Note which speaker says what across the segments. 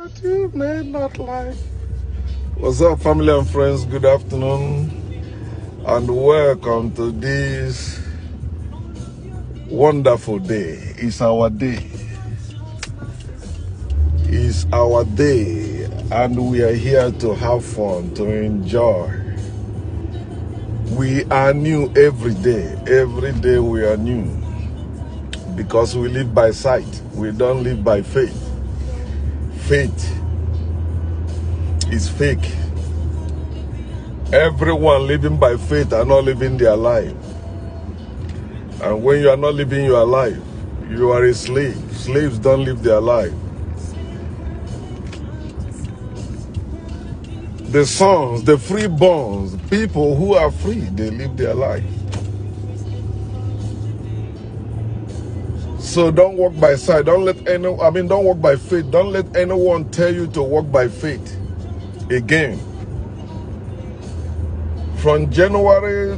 Speaker 1: That you may not like. What's up, family and friends? Good afternoon, and welcome to this wonderful day. It's our day. It's our day, and we are here to have fun, to enjoy. We are new every day. Every day we are new, because we live by sight. We don't live by faith. Faith is fake. Everyone living by faith are not living their life. And when you are not living your life, you are a slave. Slaves don't live their life. The sons, the freeborns, people who are free, they live their life. So don't walk by sight. Don't walk by faith. Don't let anyone tell you to walk by faith. Again, from January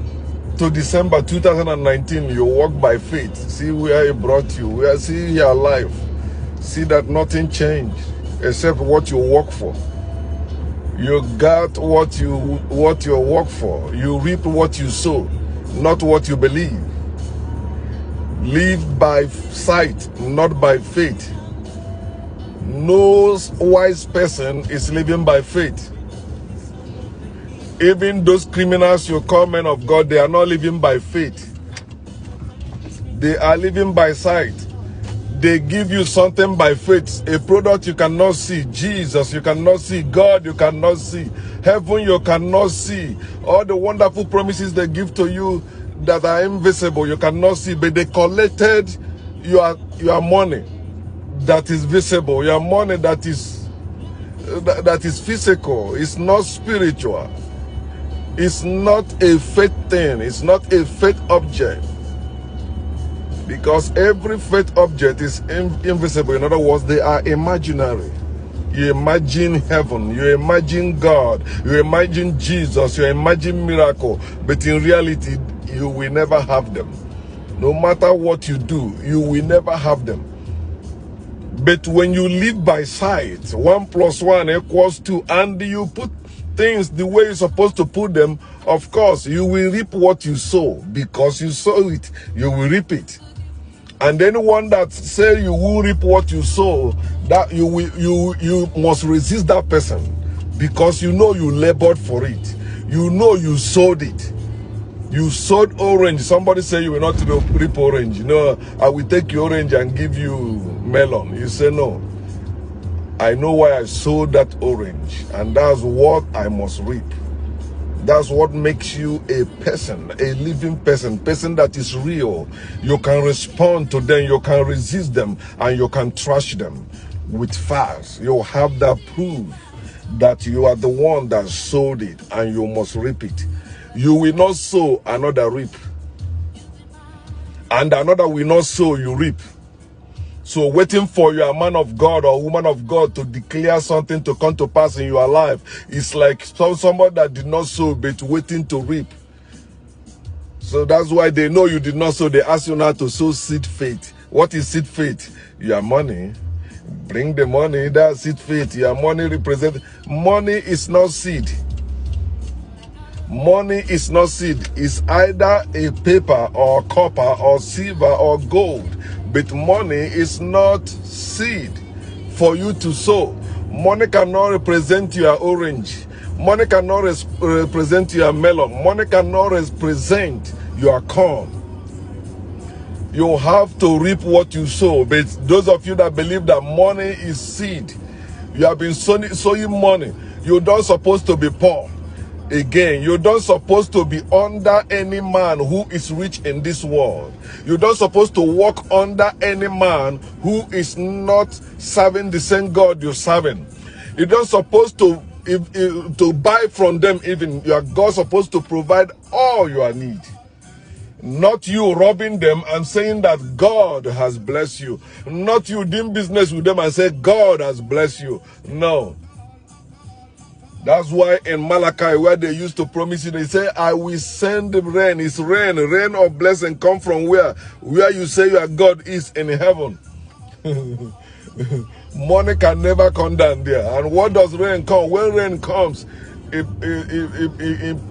Speaker 1: to December 2019, you walk by faith. See where it brought you. See your life. See that nothing changed except what you work for. You got what you work for. You reap what you sow, not what you believe. Live by sight, not by faith. No wise person is living by faith. Even those criminals you call men of God, they are not living by faith. They are living by sight. They give you something by faith, a product you cannot see, Jesus you cannot see, God you cannot see, heaven you cannot see, all the wonderful promises they give to you that are invisible you cannot see, but they collected your money that is visible, your money that is physical, it's not spiritual, it's not a faith thing, it's not a faith object. Because every faith object is invisible. In other words, they are imaginary. You imagine heaven, you imagine God, you imagine Jesus, you imagine miracle, but in reality, you will never have them. No matter what you do, you will never have them. But when you live by sight, 1 + 1 = 2, and you put things the way you're supposed to put them, of course, you will reap what you sow. Because you sow it, you will reap it. And anyone that say you will reap what you sow, that you must resist that person, because you know you labored for it. You know you sowed it. You sowed orange. Somebody say you will not reap orange. No, I will take your orange and give you melon. You say no. I know why I sowed that orange, and that's what I must reap. That's what makes you a person, a living person that is real. You can respond to them, you can resist them, and you can trash them with facts. You have that proof that you are the one that sowed it, and you must reap it. You will not sow, another reap. And another will not sow, you reap. So waiting for your man of God or woman of God to declare something to come to pass in your life is like somebody that did not sow but waiting to reap. So that's why they know you did not sow. They ask you now to sow seed faith. What is seed faith? Your money. Bring the money. That's seed faith. Your money represents. Money is not seed. Money is not seed. It's either a paper or copper or silver or gold. But money is not seed for you to sow. Money cannot represent your orange. Money cannot represent your melon. Money cannot represent your corn. You have to reap what you sow. But those of you that believe that money is seed, you have been sowing money. You don't supposed to be poor. Again, you don't supposed to be under any man who is rich in this world. You don't supposed to walk under any man who is not serving the same God you're serving. You don't supposed to buy from them. Even your God supposed to provide all your need. Not you robbing them and saying that God has blessed you. Not you doing business with them and say God has blessed you. No. That's why in Malachi, where they used to promise you, they say, I will send the rain. It's rain. Rain of blessing come from where? Where you say your God is in heaven. Money can never come down there. And what does rain come? When rain comes, it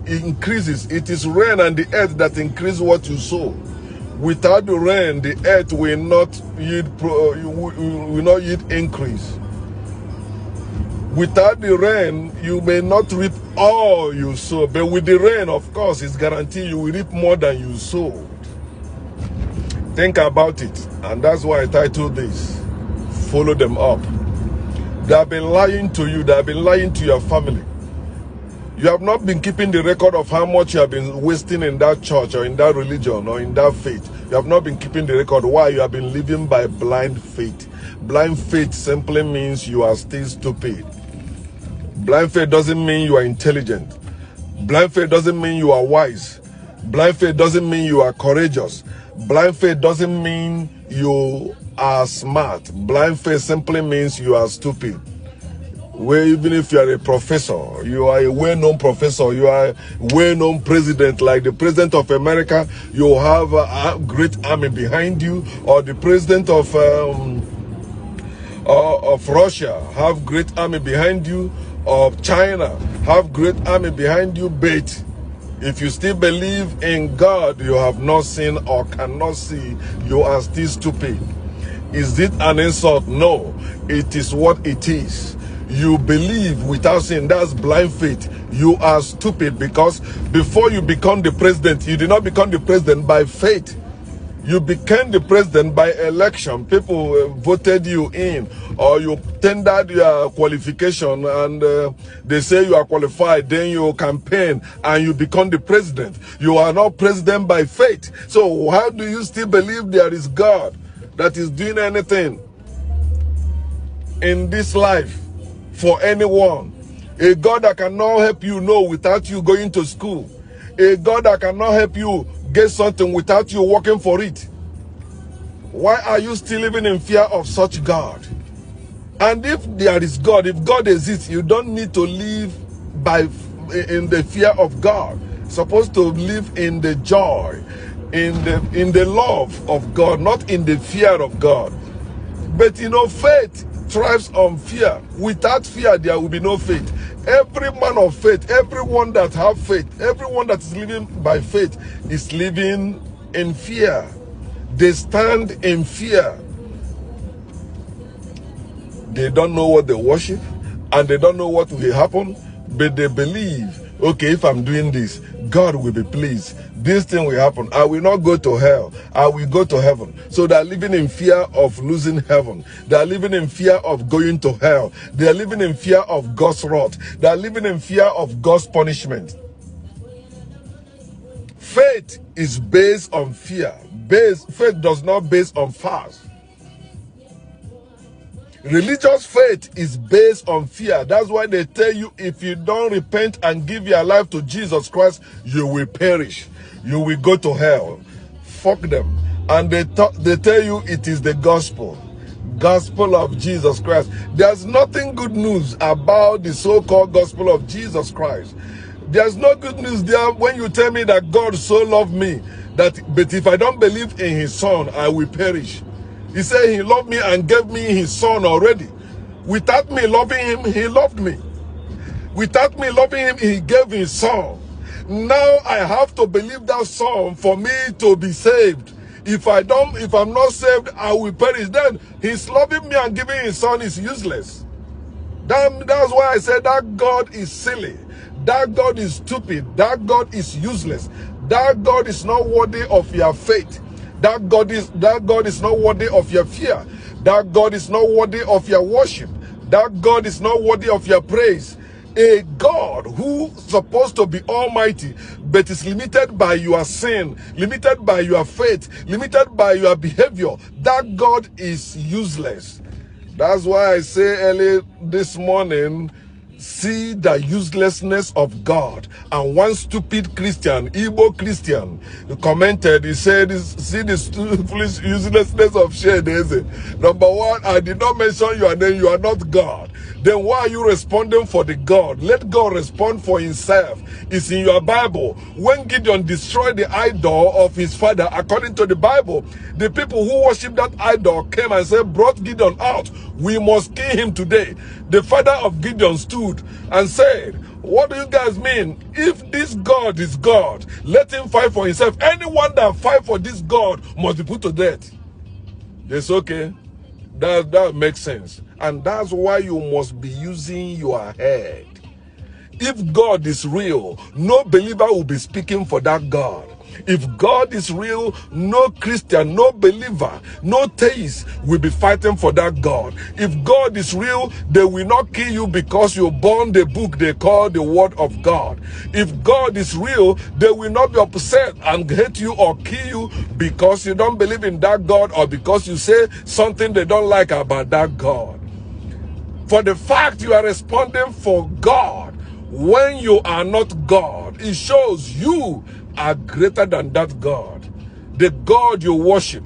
Speaker 1: increases. It is rain and the earth that increase what you sow. Without the rain, the earth will not yield increase. Without the rain, you may not reap all you sow. But with the rain, of course, it's guaranteed you will reap more than you sowed. Think about it. And that's why I titled this, Follow Them Up. They have been lying to you. They have been lying to your family. You have not been keeping the record of how much you have been wasting in that church or in that religion or in that faith. You have not been keeping the record. Why? You have been living by blind faith. Blind faith simply means you are still stupid. Blind faith doesn't mean you are intelligent. Blind faith doesn't mean you are wise. Blind faith doesn't mean you are courageous. Blind faith doesn't mean you are smart. Blind faith simply means you are stupid. Where even if you are a professor, you are a well-known professor, you are a well-known president, like the president of America, you have a great army behind you, or the president of Russia have great army behind you, or China have great army behind you. But if you still believe in God, you have not seen or cannot see, you are still stupid. Is it an insult? No, it is what it is. You believe without seeing. That's blind faith. You are stupid, because before you become the president, you did not become the president by faith. You became the president by election. People voted you in, or you tendered your qualification and they say you are qualified. Then you campaign and you become the president. You are not president by faith. So how do you still believe there is God that is doing anything in this life for anyone? A God that cannot help you know without you going to school. A God that cannot help you get something without you working for it. Why are you still living in fear of such God? And if there is God, if God exists, you don't need to live in the fear of God. You're supposed to live in the joy, in the love of God, not in the fear of God. But you know, faith thrives on fear. Without fear, there will be no faith. Every man of faith, everyone that have faith, everyone that is living by faith is living in fear. They stand in fear. They don't know what they worship, and they don't know what will happen, but they believe, okay, if I'm doing this, God will be pleased. This thing will happen. I will not go to hell. I will go to heaven. So they're living in fear of losing heaven. They're living in fear of going to hell. They're living in fear of God's wrath. They're living in fear of God's punishment. Faith is based on fear. Faith does not base on fast. Religious faith is based on fear. That's why they tell you, if you don't repent and give your life to Jesus Christ, you will perish. You will go to hell. Fuck them. And they tell you it is the gospel. Gospel of Jesus Christ. There's nothing good news about the so-called gospel of Jesus Christ. There's no good news there when you tell me that God so loved me, but if I don't believe in his son, I will perish. He said he loved me and gave me his son already. Without me loving him, he loved me. Without me loving him, he gave his son. Now I have to believe that son for me to be saved. If I'm not saved, I will perish. Then his loving me and giving his son is useless. That's why I said that God is silly. That God is stupid. That God is useless. That God is not worthy of your faith. That God is not worthy of your fear. That God is not worthy of your worship. That God is not worthy of your praise. A God who is supposed to be almighty, but is limited by your sin, limited by your faith, limited by your behavior. That God is useless. That's why I say early this morning, see the uselessness of God. And one stupid Christian, Igbo Christian, commented, he said, see the foolish uselessness of Shedeze. Number one, I did not mention your name, you are not God. then why are you responding for the God? Let God respond for himself. It's in your Bible. When Gideon destroyed the idol of his father, according to the Bible, the people who worship that idol came and said, brought Gideon out. We must kill him today. The father of Gideon stood and said, what do you guys mean? If this God is God, let him fight for himself. Anyone that fight for this God must be put to death. It's okay. That makes sense. And that's why you must be using your head. If God is real, no believer will be speaking for that God. If God is real, no Christian, no believer, no theist will be fighting for that God. If God is real, they will not kill you because you burn the book they call the Word of God. If God is real, they will not be upset and hate you or kill you because you don't believe in that God or because you say something they don't like about that God. For the fact you are responding for God when you are not God, it shows you are greater than that God. The God you worship,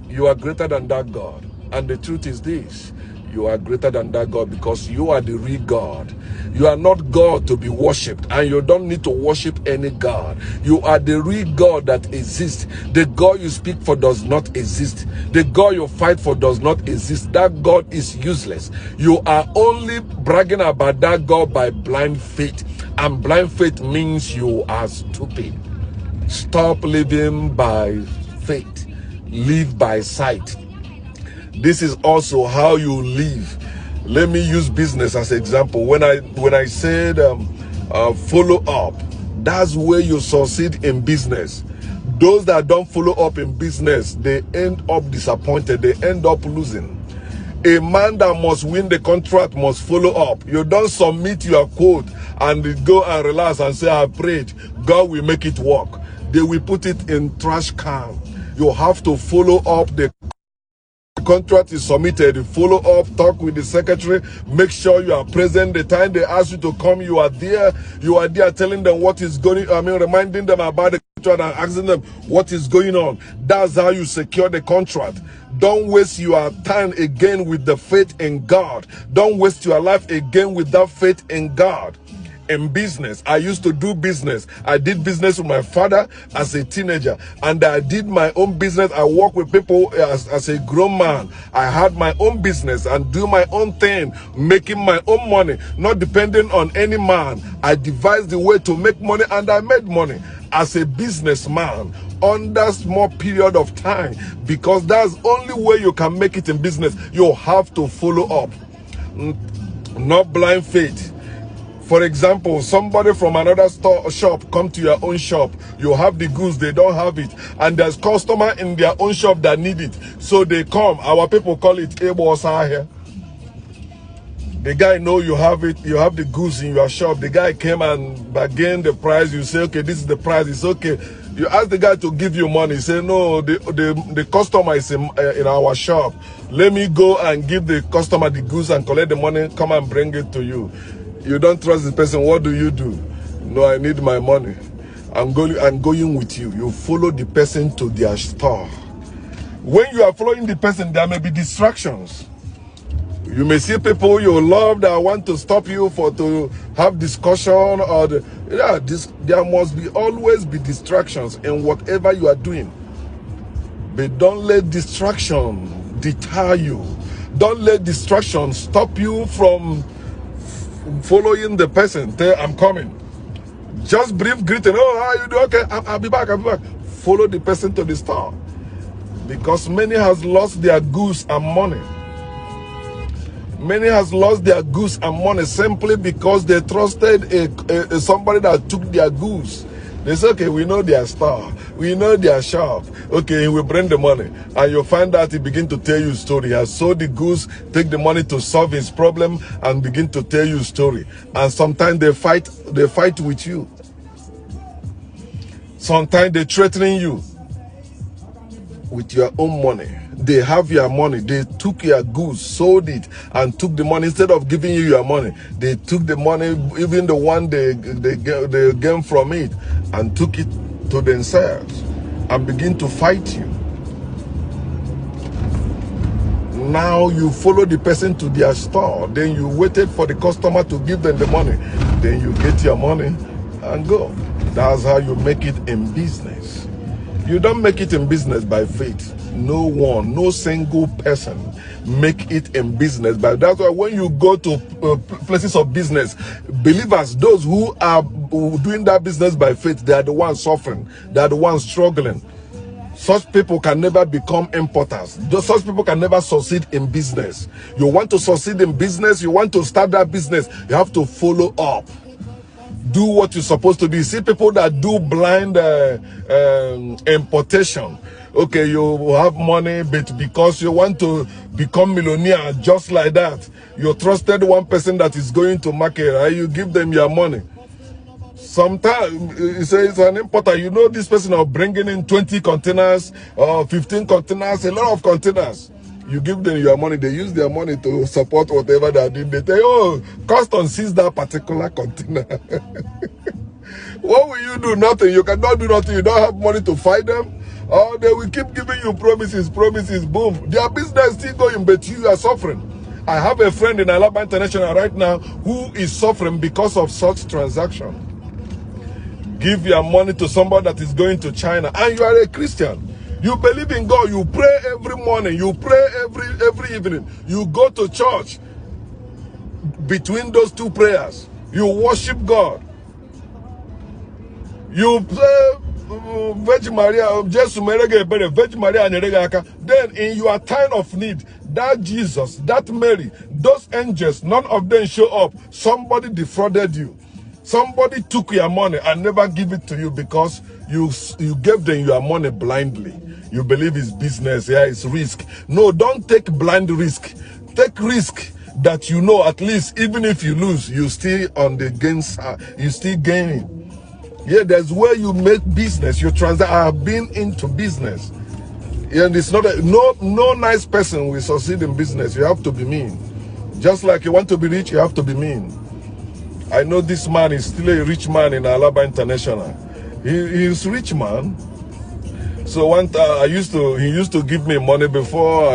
Speaker 1: you are greater than that God. And the truth is this, you are greater than that God because you are the real God. You are not God to be worshipped, and you don't need to worship any God. You are the real God that exists. The God you speak for does not exist. The God you fight for does not exist. That God is useless. You are only bragging about that God by blind faith. And blind faith means you are stupid. Stop living by faith. Live by sight. This is also how you live. Let me use business as an example. When I said follow up, that's where you succeed in business. Those that don't follow up in business, they end up disappointed. They end up losing. A man that must win the contract must follow up. You don't submit your quote and go and relax and say, I prayed. God will make it work. They will put it in trash can. You have to follow up. The contract is submitted, follow up, talk with the secretary, make sure you are present. The time they ask you to come, you are there telling them what is going on, reminding them about the contract and asking them what is going on. That's how you secure the contract. Don't waste your time again with the faith in God. Don't waste your life again with that faith in God. In business, I used to do business. I did business with my father as a teenager, and I did my own business. I worked with people as a grown man. I had my own business and do my own thing, making my own money, not depending on any man. I devised the way to make money, and I made money as a businessman under small period of time, because that's the only way you can make it in business. You have to follow up, not blind faith. For example, somebody from another shop come to your own shop. You have the goods, they don't have it. And there's customer in their own shop that need it. So they come. Our people call it Ebosa here. The guy know you have it, you have the goods in your shop. The guy came and bargain the price. You say, okay, this is the price, it's okay. You ask the guy to give you money. Say, no, the customer is in our shop. Let me go and give the customer the goods and collect the money, come and bring it to you. You don't trust the person, what do? No, I need my money. I'm going with you. You follow the person to their store. When you are following the person, there may be distractions. You may see people you love that want to stop you to have discussion, or there must always be distractions in whatever you are doing. But don't let distraction deter you. Don't let distraction stop you from following the person. Tell, I'm coming. Just brief greeting. Oh, how you do? Okay, I'll be back. Follow the person to the store, because many has lost their goods and money. Many has lost their goods and money simply because they trusted somebody that took their goods. They say, okay, we know their store, we know their shop. Okay, he will bring the money. And you find out he begin to tell you a story. He has sold the goods, take the money to solve his problem, and begin to tell you a story. And sometimes they fight with you. Sometimes they threatening you with your own money. They have your money. They took your goods, sold it, and took the money. Instead of giving you your money, they took the money, even the one they gained from it, and took it to themselves and begin to fight you. Now you follow the person to their store. Then you waited for the customer to give them the money. Then you get your money and go. That's how you make it in business. You don't make it in business by faith. No one, no single person make it in business. But that's why when you go to places of business, believers, those who are doing that business by faith, they are the ones suffering. They are the ones struggling. Such people can never become importers. Such people can never succeed in business. You want to succeed in business, you want to start that business, you have to follow up. Do what you're supposed to do. You see people that do blind importation. Okay, you have money, but because you want to become millionaire just like that, you trusted one person that is going to market, right? You give them your money. Sometimes you say it's an importer. You know this person are bringing in 20 containers or 15 containers, a lot of containers. You give them your money, they use their money to support whatever they are doing. They say, oh, custom sees that particular container. What will you do? Nothing. You cannot do nothing. You don't have money to fight them. Or they will keep giving you promises, boom. Their business is still going, but you are suffering. I have a friend in Alaba International right now who is suffering because of such transaction. Give your money to somebody that is going to China and you are a Christian. You believe in God. You pray every morning. You pray every evening. You go to church. Between those two prayers, you worship God. You pray Virgin Maria, Virgin Maria. Then in your time of need, that Jesus, that Mary, those angels, none of them show up. Somebody defrauded you. Somebody took your money and never give it to you because you gave them your money blindly. You believe it's business, yeah, it's risk. No, don't take blind risk. Take risk that you know at least even if you lose, you still on the gain side, you still gaining. Yeah, there's where you make business. You transact. I have been into business. Yeah, and it's not no nice person will succeed in business. You have to be mean. Just like you want to be rich, you have to be mean. I know this man is still a rich man in Alaba International. He's rich man. So one time he used to give me money before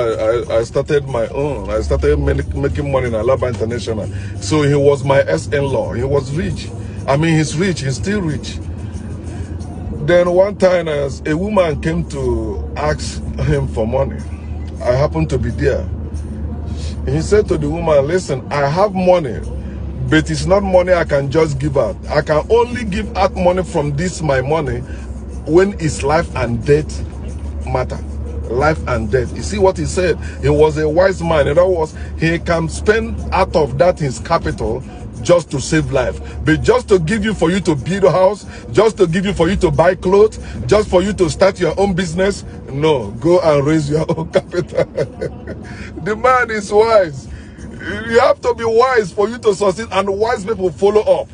Speaker 1: I started my own. I started making money in Alaba International. So he was my ex-in-law. He was rich. I mean, he's rich. He's still rich. Then one time as a woman came to ask him for money. I happened to be there. He said to the woman, listen, I have money, but it's not money I can just give out. I can only give out money from this, my money, when it's life and death matter. Life and death. You see what he said? He was a wise man. In other words, he can spend out of that his capital just to save life. But just to give you for you to build a house, just to give you for you to buy clothes, just for you to start your own business, no, go and raise your own capital. The man is wise. You have to be wise for you to succeed, and wise people follow up.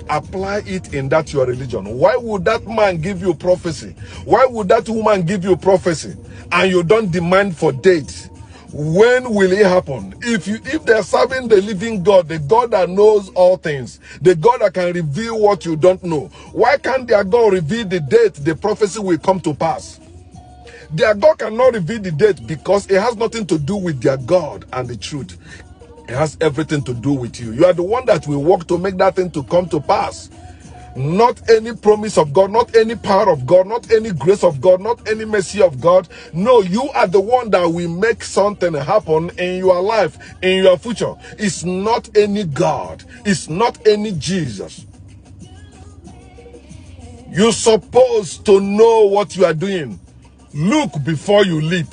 Speaker 1: Apply it in that your religion. Why would that man give you prophecy? Why would that woman give you prophecy and you don't demand for dates? When will it happen? If they're serving the living God, the God that knows all things, the God that can reveal what you don't know, why can't their God reveal the date the prophecy will come to pass? Their God cannot reveal the date because it has nothing to do with their God and the truth. It has everything to do with you. You are the one that will work to make that thing to come to pass. Not any promise of God, not any power of God, not any grace of God, not any mercy of God. No, you are the one that will make something happen in your life, in your future. It's not any God. It's not any Jesus. You're supposed to know what you are doing. Look before you leap.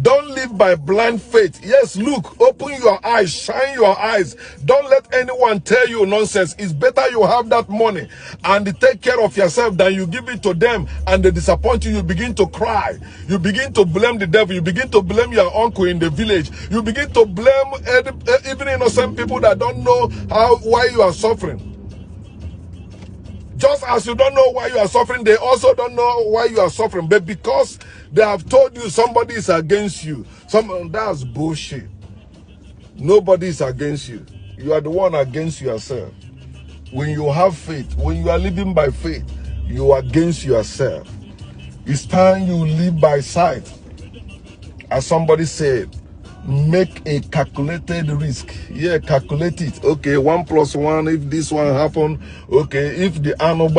Speaker 1: Don't live by blind faith. Yes, look, open your eyes, shine your eyes. Don't let anyone tell you nonsense. It's better you have that money and take care of yourself than you give it to them and they disappoint you. You begin to cry. You begin to blame the devil. You begin to blame your uncle in the village. You begin to blame even innocent people that don't know why you are suffering. Just as you don't know why you are suffering, they also don't know why you are suffering. But because they have told you somebody is against you, that's bullshit. Nobody is against you. You are the one against yourself. When you have faith, when you are living by faith, you are against yourself. It's time you live by sight. As somebody said, Make a calculated risk. Yeah, calculate it. Okay, 1 plus 1, if this one happen, okay, if the animal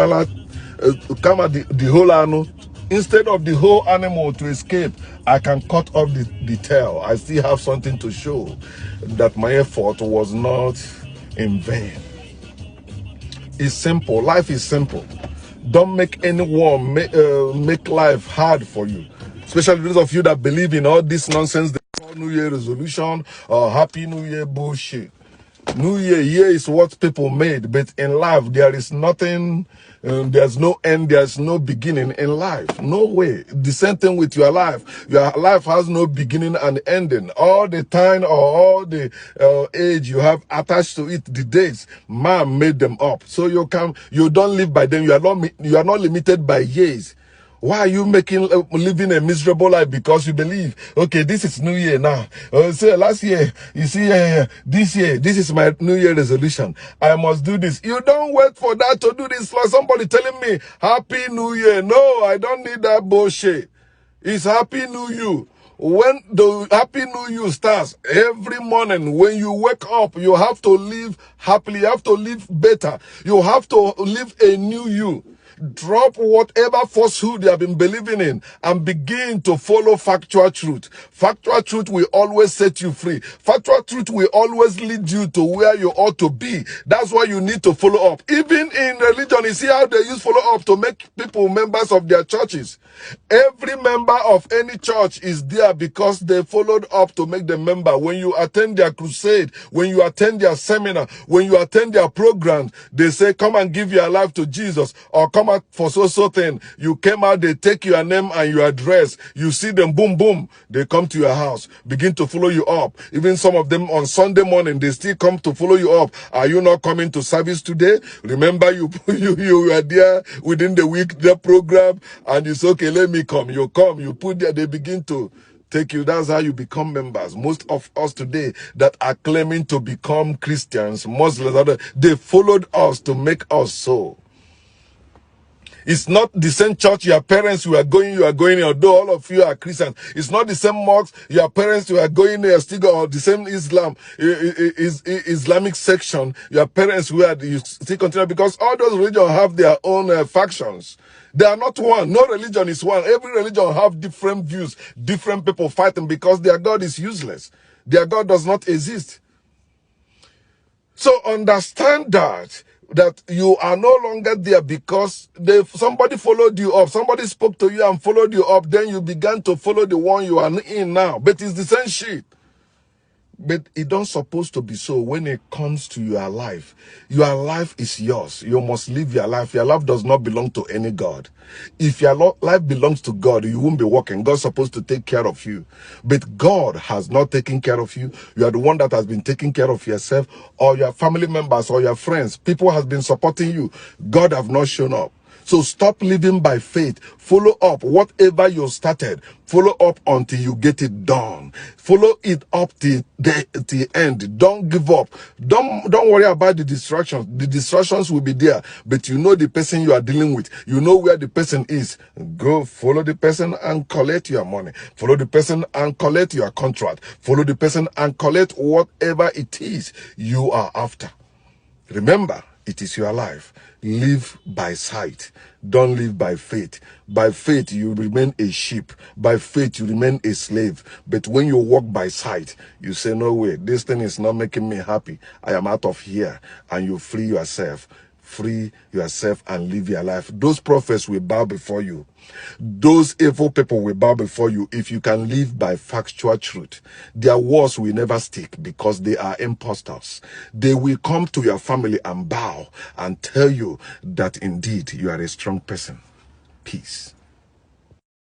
Speaker 1: come at the whole animal, instead of the whole animal to escape, I can cut off the tail. I still have something to show that my effort was not in vain. It's simple. Life is simple. Don't make anyone make life hard for you. Especially those of you that believe in all this nonsense they call New Year resolution or Happy New Year bullshit. New Year is what people made, but in life there is nothing, there's no end, there's no beginning in life. No way. The same thing with your life. Your life has no beginning and ending. All the time or all the age you have attached to it, the days, man made them up. So you don't live by them. You are not limited by years. Why are you living a miserable life because you believe, okay, this is New Year now. So last year, you see, this year, this is my New Year resolution. I must do this. You don't wait for that to do this. Like somebody telling me, Happy New Year. No, I don't need that bullshit. It's Happy New You. When the Happy New Year starts, every morning when you wake up, you have to live happily. You have to live better. You have to live a new you. Drop whatever falsehood you have been believing in and begin to follow factual truth. Factual truth will always set you free. Factual truth will always lead you to where you ought to be. That's why you need to follow up. Even in religion, you see how they use follow up to make people members of their churches. Every member of any church is there because they followed up to make them member. When you attend their crusade, when you attend their seminar, when you attend their program, they say, come and give your life to Jesus or come out for so thing. You came out, they take your name and your address. You see them, boom, boom. They come to your house, begin to follow you up. Even some of them on Sunday morning, they still come to follow you up. Are you not coming to service today? Remember you were there within the week, the program, and it's okay, let me come. You come, you put there, they begin to take you. That's how you become members. Most of us today that are claiming to become Christians, Muslims, they followed us to make us so. It's not the same church your parents you are going, although all of you are Christians. It's not the same mosque your parents you are going there, still go, or the same Islamic section your parents were, you still continue, because all those religions have their own factions. They are not one. No religion is one. Every religion have different views, different people fighting because their God is useless. Their God does not exist. So understand that you are no longer there because somebody followed you up. Somebody spoke to you and followed you up. Then you began to follow the one you are in now. But it's the same shit. But it don't supposed to be so when it comes to your life. Your life is yours. You must live your life. Your life does not belong to any God. If your life belongs to God, you won't be working. God's supposed to take care of you. But God has not taken care of you. You are the one that has been taking care of yourself, or your family members or your friends. People have been supporting you. God have not shown up. So stop living by faith. Follow up whatever you started. Follow up until you get it done. Follow it up till the end. Don't give up. Don't worry about the distractions. The distractions will be there, but you know the person you are dealing with. You know where the person is. Go follow the person and collect your money. Follow the person and collect your contract. Follow the person and collect whatever it is you are after. Remember, it is your life. Live by sight. Don't live by faith. By faith, you remain a sheep. By faith, you remain a slave. But when you walk by sight, you say, no way, this thing is not making me happy. I am out of here. And you free yourself. Free yourself and live your life. Those prophets will bow before you. Those evil people will bow before you if you can live by factual truth. Their words will never stick because they are impostors. They will come to your family and bow and tell you that indeed you are a strong person. Peace.